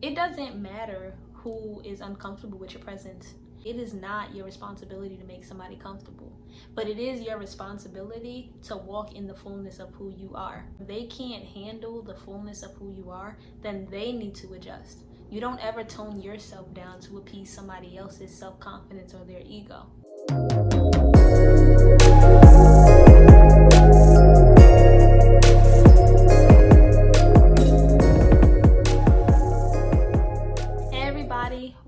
It doesn't matter who is uncomfortable with your presence. It is not your responsibility to make somebody comfortable, but it is your responsibility to walk in the fullness of who you are. If they can't handle the fullness of who you are, then they need to adjust. You don't ever tone yourself down to appease somebody else's self-confidence or their ego.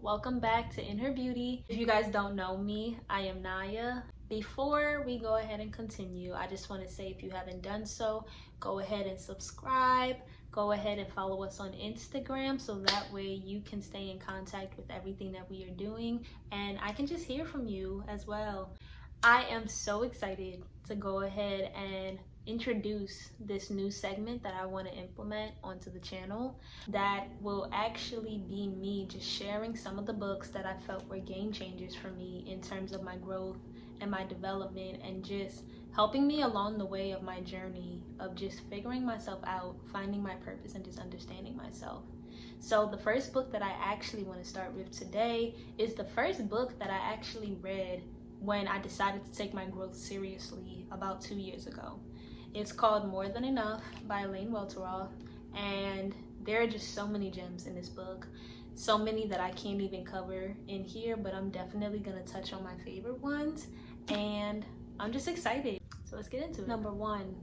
Welcome back to In Her Beauty. If you guys don't know me, I am Naya. Before we go ahead and continue, I just want to say if you haven't done so, go ahead and subscribe. Go ahead and follow us on Instagram so that way you can stay in contact with everything that we are doing and I can just hear from you as well. I am so excited to go ahead and introduce this new segment that I want to implement onto the channel that will actually be me just sharing some of the books that I felt were game changers for me in terms of my growth and my development and just helping me along the way of my journey of just figuring myself out, finding my purpose, and just understanding myself. So the first book that I actually want to start with today is the first book that I actually read when I decided to take my growth seriously about 2 years ago. It's called More Than Enough by Elaine Welteroth, and there are just so many gems in this book, so many that I can't even cover in here, but I'm definitely going to touch on my favorite ones, and I'm just excited. So let's get into it. Number 1,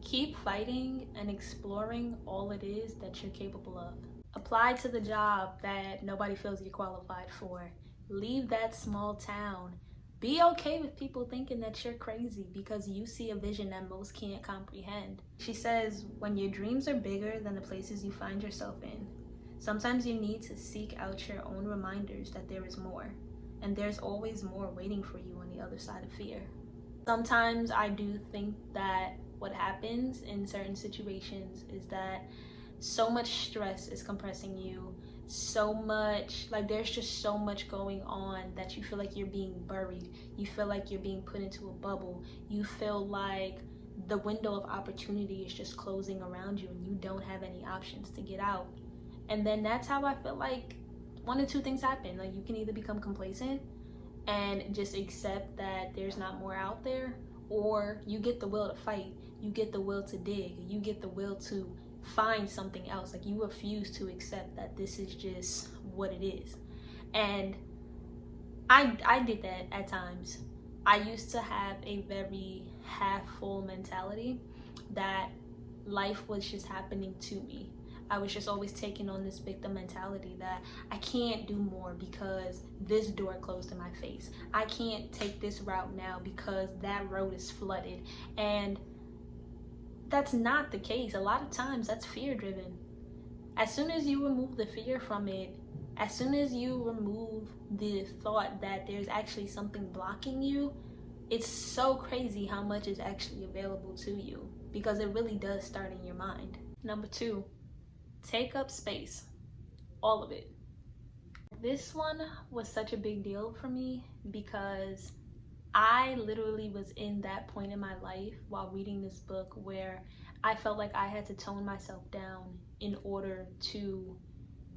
keep fighting and exploring all it is that you're capable of. Apply to the job that nobody feels you're qualified for. Leave that small town. Be okay with people thinking that you're crazy because you see a vision that most can't comprehend. She says, when your dreams are bigger than the places you find yourself in, sometimes you need to seek out your own reminders that there is more, and there's always more waiting for you on the other side of fear. Sometimes I do think that what happens in certain situations is that so much stress is compressing you, so much, like there's just so much going on that you feel like you're being buried. You feel like you're being put into a bubble. You feel like the window of opportunity is just closing around you and you don't have any options to get out. And then that's how I feel like one of two things happen. Like you can either become complacent and just accept that there's not more out there, or you get the will to fight, you get the will to dig, you get the will to find something else. Like you refuse to accept that this is just what it is. And I did that at times. I used to have a very half full mentality that life was just happening to me. I was just always taking on this victim mentality that I can't do more because this door closed in my face. I can't take this route now because that road is flooded. And that's not the case. A lot of times that's fear driven. As soon as you remove the fear from it, as soon as you remove the thought that there's actually something blocking you, it's so crazy how much is actually available to you, because it really does start in your mind. Number 2, take up space, all of it. This one was such a big deal for me because I literally was in that point in my life while reading this book where I felt like I had to tone myself down in order to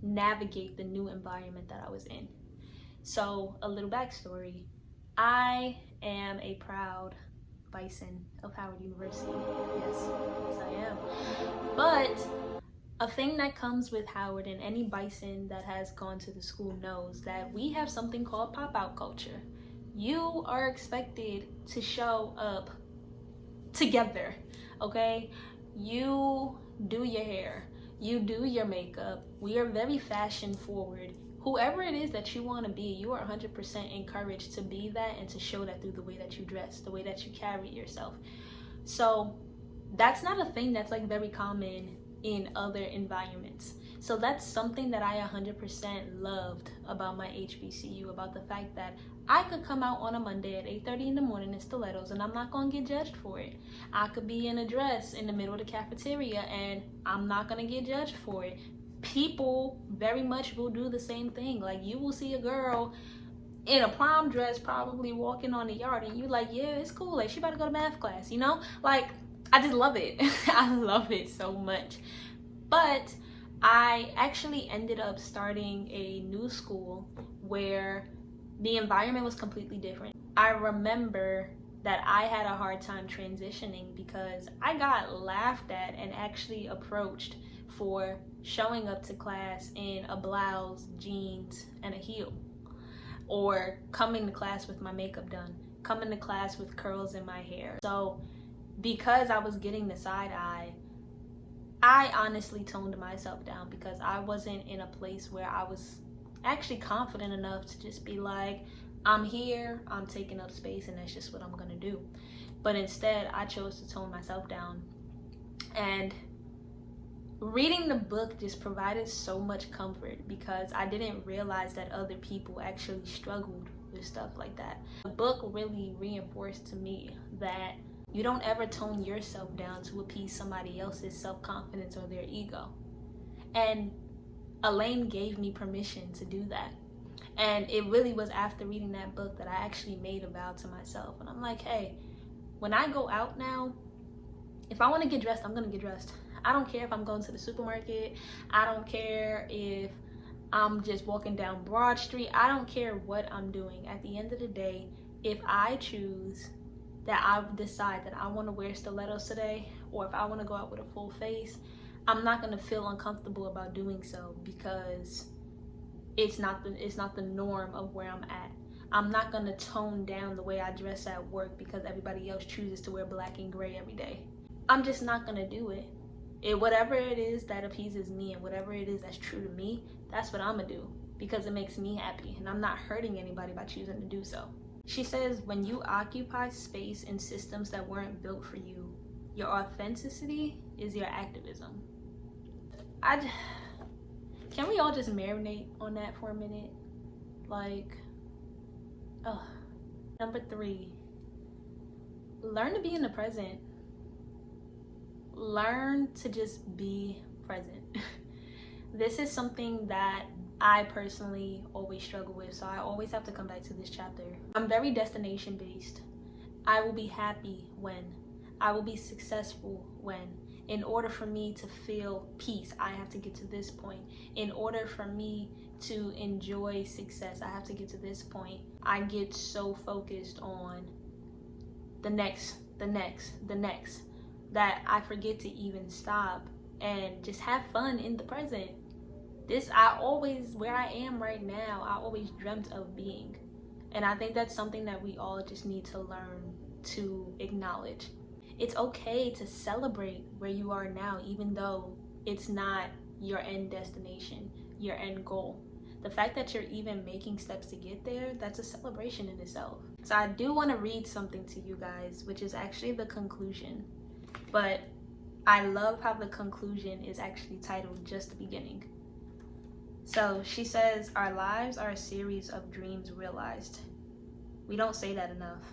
navigate the new environment that I was in. So a little backstory. I am a proud bison of Howard University. Yes, I am. But a thing that comes with Howard, and any bison that has gone to the school knows that we have something called pop-out culture. You are expected to show up together, okay? You do your hair, you do your makeup. We are very fashion forward. Whoever it is that you want to be, you are 100% encouraged to be that and to show that through the way that you dress, the way that you carry yourself. So that's not a thing that's like very common in other environments. So that's something that I 100% loved about my HBCU, about the fact that I could come out on a Monday at 8:30 in the morning in stilettos and I'm not gonna get judged for it. I could be in a dress in the middle of the cafeteria and I'm not gonna get judged for it. People very much will do the same thing. Like you will see a girl in a prom dress probably walking on the yard and you like, yeah, it's cool, like she about to go to math class, you know? Like I just love it. I love it so much. But I actually ended up starting a new school where the environment was completely different. I remember that I had a hard time transitioning because I got laughed at and actually approached for showing up to class in a blouse, jeans, and a heel, or coming to class with my makeup done, coming to class with curls in my hair. So because I was getting the side eye, I honestly toned myself down because I wasn't in a place where I was actually confident enough to just be like, I'm here, I'm taking up space, and that's just what I'm gonna do. But instead, I chose to tone myself down. And reading the book just provided so much comfort because I didn't realize that other people actually struggled with stuff like that. The book really reinforced to me that you don't ever tone yourself down to appease somebody else's self-confidence or their ego. And Elaine gave me permission to do that. And it really was after reading that book that I actually made a vow to myself. And I'm like, hey, when I go out now, if I want to get dressed, I'm going to get dressed. I don't care if I'm going to the supermarket. I don't care if I'm just walking down Broad Street. I don't care what I'm doing. At the end of the day, if I choose that I decide that I want to wear stilettos today, or if I want to go out with a full face, I'm not going to feel uncomfortable about doing so because it's not the norm of where I'm at. I'm not going to tone down the way I dress at work because everybody else chooses to wear black and gray every day. I'm just not going to do it. Whatever it is that appeases me and whatever it is that's true to me, that's what I'm going to do because it makes me happy and I'm not hurting anybody by choosing to do so. She says, when you occupy space in systems that weren't built for you, your authenticity is your activism. Can we all just marinate on that for a minute? Like, Number 3, learn to be in the present. Learn to just be present. This is something that I personally always struggle with, so I always have to come back to this chapter. I'm very destination based. I will be happy when. I will be successful when. In order for me to feel peace, I have to get to this point. In order for me to enjoy success, I have to get to this point. I get so focused on the next, that I forget to even stop and just have fun in the present. Where I am right now, I always dreamt of being. And I think that's something that we all just need to learn to acknowledge. It's okay to celebrate where you are now, even though it's not your end destination, your end goal. The fact that you're even making steps to get there, that's a celebration in itself. So I do want to read something to you guys, which is actually the conclusion. But I love how the conclusion is actually titled Just the Beginning. So she says, our lives are a series of dreams realized. We don't say that enough.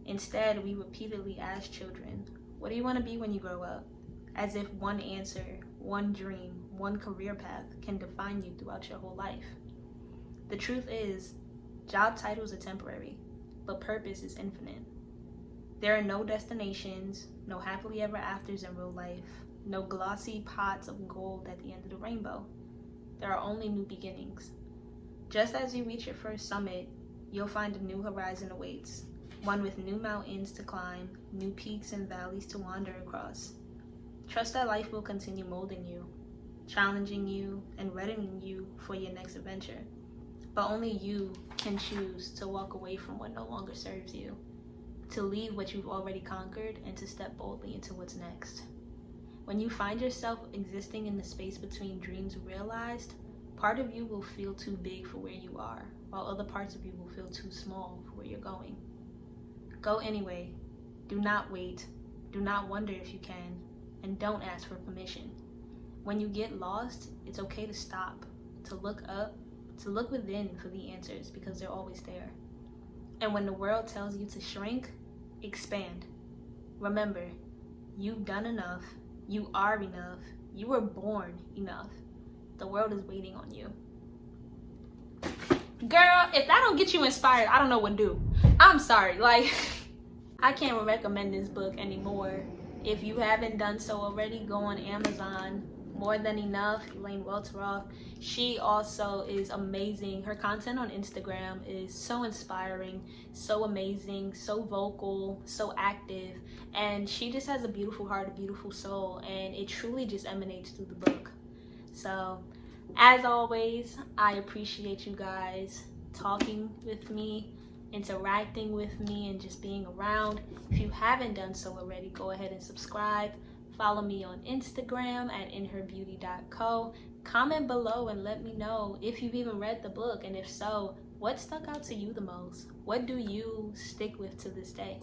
Instead, we repeatedly ask children, what do you want to be when you grow up? As if one answer, one dream, one career path can define you throughout your whole life. The truth is, job titles are temporary, but purpose is infinite. There are no destinations, no happily ever afters in real life, no glossy pots of gold at the end of the rainbow. There are only new beginnings. Just as you reach your first summit, you'll find a new horizon awaits. One with new mountains to climb, new peaks and valleys to wander across. Trust that life will continue molding you, challenging you, and readying you for your next adventure. But only you can choose to walk away from what no longer serves you, to leave what you've already conquered, and to step boldly into what's next. When you find yourself existing in the space between dreams realized, part of you will feel too big for where you are, while other parts of you will feel too small for where you're going. Go anyway. Do not wait. Do not wonder if you can. And don't ask for permission. When you get lost, it's okay to stop, to look up, to look within for the answers because they're always there. And when the world tells you to shrink, expand. Remember, you've done enough. You are enough. You were born enough. The world is waiting on you. Girl, if that don't get you inspired, I don't know what do. I'm sorry, I can't recommend this book anymore. If you haven't done so already, go on Amazon, More Than Enough, Elaine Welteroth. She also is amazing. Her content on Instagram is so inspiring, so amazing, so vocal, so active, and she just has a beautiful heart, a beautiful soul, and it truly just emanates through the book. So as always, I appreciate you guys talking with me, interacting with me, and just being around. If you haven't done so already, go ahead and subscribe. Follow me on Instagram at inherbeauty.co. Comment below and let me know if you've even read the book, and if so, what stuck out to you the most? What do you stick with to this day?